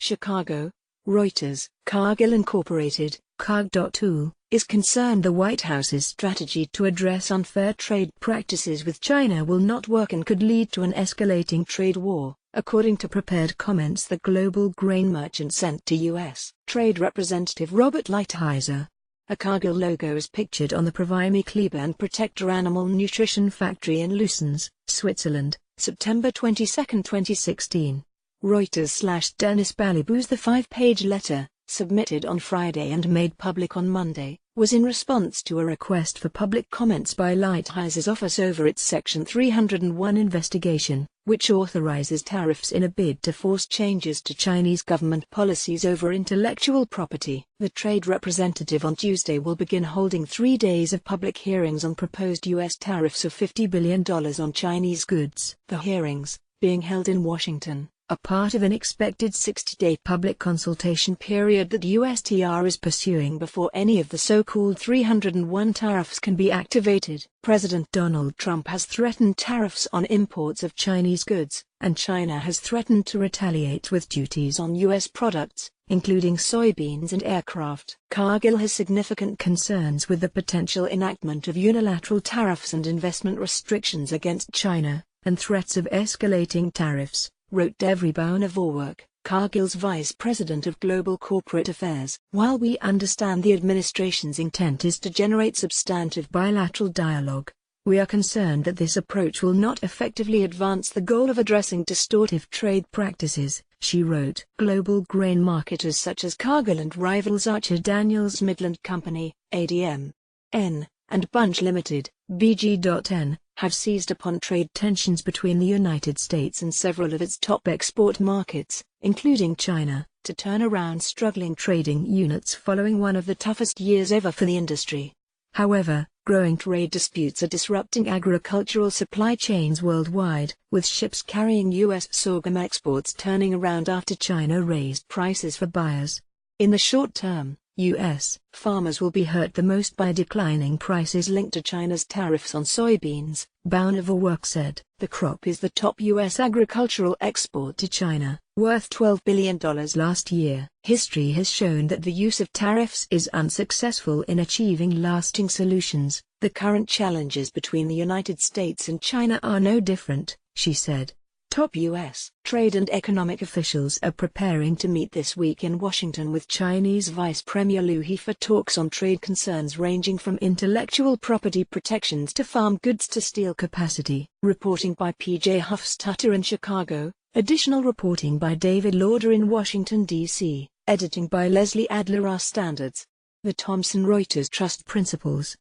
Chicago, Reuters. Cargill Incorporated, Carg.tool, is concerned the White House's strategy to address unfair trade practices with China will not work and could lead to an escalating trade war, according to prepared comments the global grain merchant sent to U.S. Trade Representative Robert Lighthizer. A Cargill logo is pictured on the Provimi Kleber and Protector animal nutrition factory in Lucens, Switzerland, September 22, 2016. Reuters/Dennis Balibou's the five-page letter, submitted on Friday and made public on Monday, was in response to a request for public comments by Lighthizer's office over its Section 301 investigation, which authorizes tariffs in a bid to force changes to Chinese government policies over intellectual property. The trade representative on Tuesday will begin holding 3 days of public hearings on proposed U.S. tariffs of $50 billion on Chinese goods. The hearings, being held in Washington, are part of an expected 60-day public consultation period that USTR is pursuing before any of the so-called 301 tariffs can be activated. President Donald Trump has threatened tariffs on imports of Chinese goods, and China has threatened to retaliate with duties on U.S. products, including soybeans and aircraft. Cargill has significant concerns with the potential enactment of unilateral tariffs and investment restrictions against China, and threats of escalating tariffs, wrote Devry Bauer-Vorwerk, Cargill's vice president of global corporate affairs. While we understand the administration's intent is to generate substantive bilateral dialogue, we are concerned that this approach will not effectively advance the goal of addressing distortive trade practices, she wrote. Global grain marketers such as Cargill and rivals Archer Daniels Midland Company, ADM, N, and Bunch Limited, BG.N, have seized upon trade tensions between the United States and several of its top export markets, including China, to turn around struggling trading units following one of the toughest years ever for the industry. However, growing trade disputes are disrupting agricultural supply chains worldwide, with ships carrying U.S. sorghum exports turning around after China raised prices for buyers. In the short term, U.S. farmers will be hurt the most by declining prices linked to China's tariffs on soybeans, Bauer-Vorwerk said. The crop is the top U.S. agricultural export to China, worth $12 billion last year. History has shown that the use of tariffs is unsuccessful in achieving lasting solutions. The current challenges between the United States and China are no different, she said. Top U.S. trade and economic officials are preparing to meet this week in Washington with Chinese Vice Premier Liu He for talks on trade concerns ranging from intellectual property protections to farm goods to steel capacity. Reporting by P.J. Hufstadter in Chicago, additional reporting by David Lauder in Washington, D.C., editing by Leslie Adler. Our standards. The Thomson Reuters Trust Principles.